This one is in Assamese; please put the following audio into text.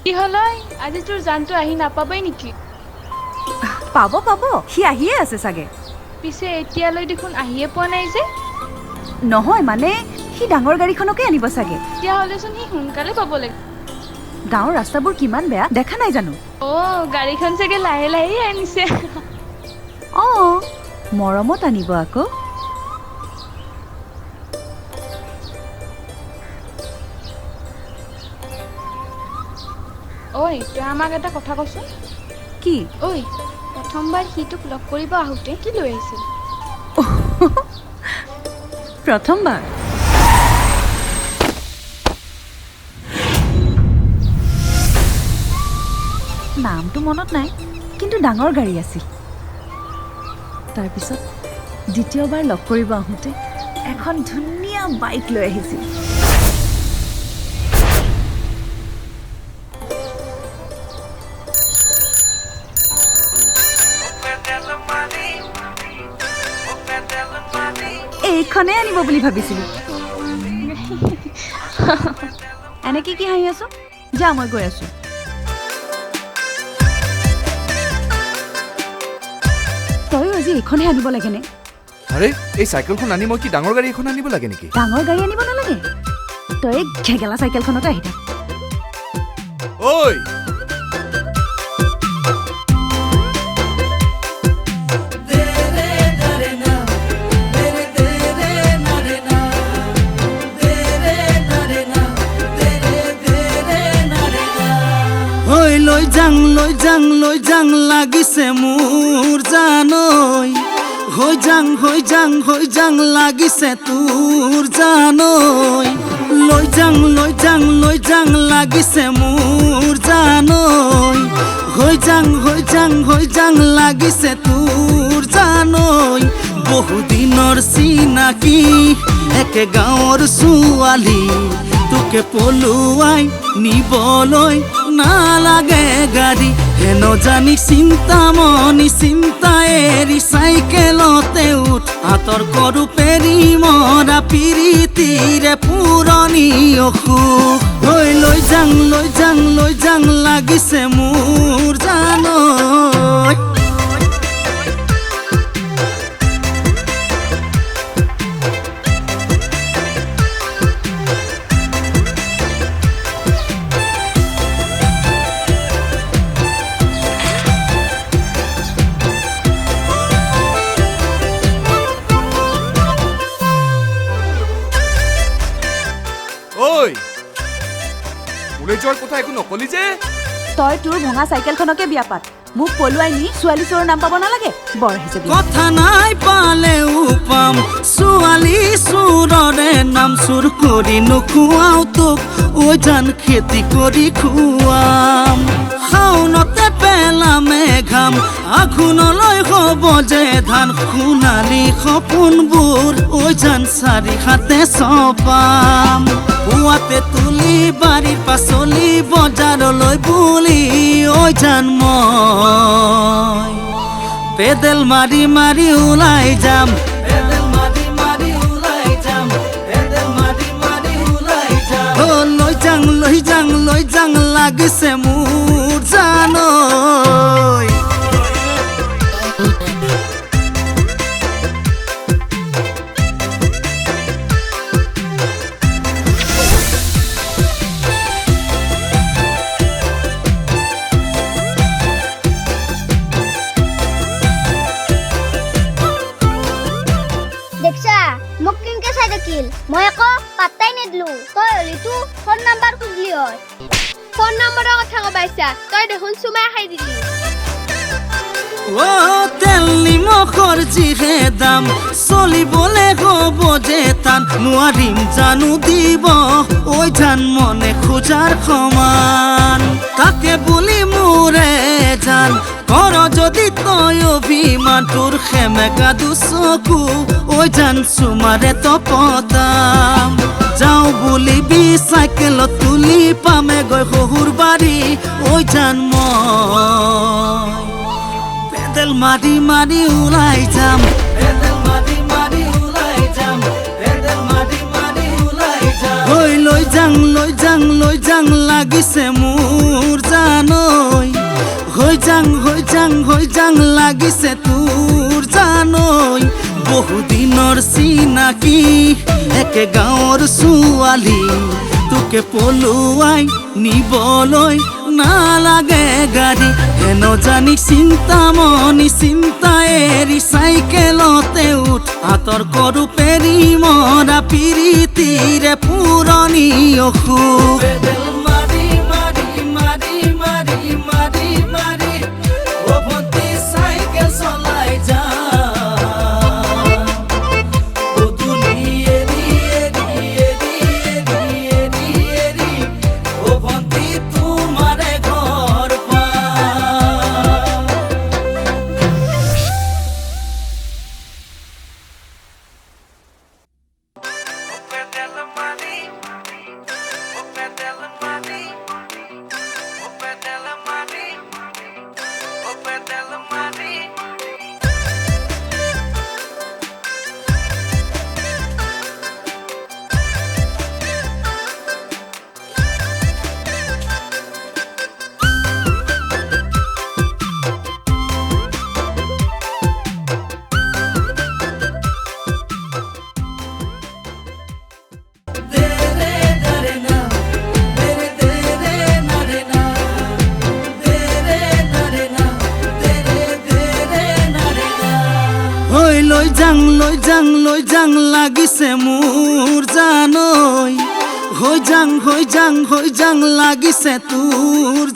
কি হলই আজি তোৰ জানটো আহি নাপাবই নেকি পাব সি আহিয়ে আছে চাগে পিছে এতিয়ালৈ দেখোন আহিয়ে পোৱা নাই যে নহয় মানে সি ডাঙৰ গাড়ীখনকে আনিব চাগে এতিয়া হলেচোন সি সোনকালে পাব লাগে গাঁৱৰ ৰাস্তাবোৰ কিমান বেয়া দেখা নাই জানো গাড়ীখন চাগে লাহে লাহে আনিছে মৰমত আনিব আকৌ ঐ তই আমাক এটা কথা কচোন কি ঐ প্ৰথমবাৰ সিটোক লগ কৰিব আহোঁতে কি লৈ আহিছিল প্ৰথমবাৰ নামটো মনত নাই কিন্তু ডাঙৰ গাড়ী আছিল তাৰপিছত দ্বিতীয়বাৰ লগ কৰিব আহোঁতে এখন ধুনীয়া বাইক লৈ আহিছিল এইখনে আনিব বুলি ভাবিছিলো এনেকে কি হাঁহি আছো যা মই গৈ আছো তইও আজি এইখনে আনিব লাগে নে আৰে এই চাইকেলখন আনি মই কি ডাঙৰ গাড়ী এখন আনিব লাগে নেকি ডাঙৰ গাড়ী আনিব নালাগে তই ঘেগেলা চাইকেলখনতে আহি থাক ঐ লৈ যাং লাগিছে মোৰ জানৈ হৈ যাং লাগিছে তোৰ জানৈ লৈ যাং লাগিছে মোৰ জানৈ হৈ যাং লাগিছে তোৰ জানৈ বহুদিনৰ চিনাকি একে গাঁৱৰ ছোৱালী তোকে পলুৱাই নিবলৈ নালাগে গাড়ী হেন জানি চিন্তা এৰি চাইকেলতে উঠ আঁতৰ কৰো পেৰি মৰা পিৰিতিৰে পুৰণি অসুখ লৈ যাং লাগিছে মোৰ জানৈ যোৱাৰ কথা একো নকলি যে তই তোৰ ভঙা চাইকেলখনকে বিয়া পাত মোক পলুৱাই নি ছোৱালী চোৰৰ নাম পাব নালাগে বৰ আহিছে কথা নাই পালেও পাম ছোৱালী চোৰৰে নাম চুৰ কৰি নোখোৱাও তোক ঐ জান খেতি কৰি খুৱাম শাওনতে পেলামে ঘাম আঘোণলৈ হ'ব যে ধান সোণালী সপোনবোৰ ঐ জান চাৰি হাতে চপাম পুৱাতে তুলি বাৰীৰ পাচলি বজাৰলৈ বুলি ঐ জান মই পেডেল মাৰি ওলাই যাম লৈ যাং লাগিছে মোৰ জানৈ মই আকৌ পাত্তাই নিদিলো তই হলিতো ফোন নাম্বাৰ খুজলি হয় ফোন নাম্বাৰৰ কথা কবাইছা তই দেখোন চুমাই খাই দিলি তেল নিমখৰ যিহে দাম চলিবলে হ'ব যে টান নোৱাৰিম জানো দিব ঐ জান মনে খোজাৰ সমান তাকে বুলি মোৰে জান কৰ যদি তই অভিমান তোৰ সেমেকা দুচকু ঐ জান চুমাৰে তপতাম যাওঁ বুলিবি চাইকেলত তুলি পামে গৈ শহুৰ বাৰী ঐ জান মই পেডেল মাৰি ওলাই যাম লৈ যাং লাগিছে মোৰ জানৈ হৈ যাং লাগিছে তোৰ জানৈ বহুদিনৰ চিনাকি একে গাঁৱৰ ছোৱালী তোকে পলুৱাই নিবলৈ নালাগে গাড়ী হেন জানি চিন্তামণি চিন্তা এৰি চাইকেলতে উঠ আঁতৰ কৰো পেৰি মৰা পিৰিতিৰে পুৰণি অসুখ চাইকেল চলাই যা লৈ যাং লাগিছে মোৰ জানৈ হৈ যাং লাগিছে তোৰ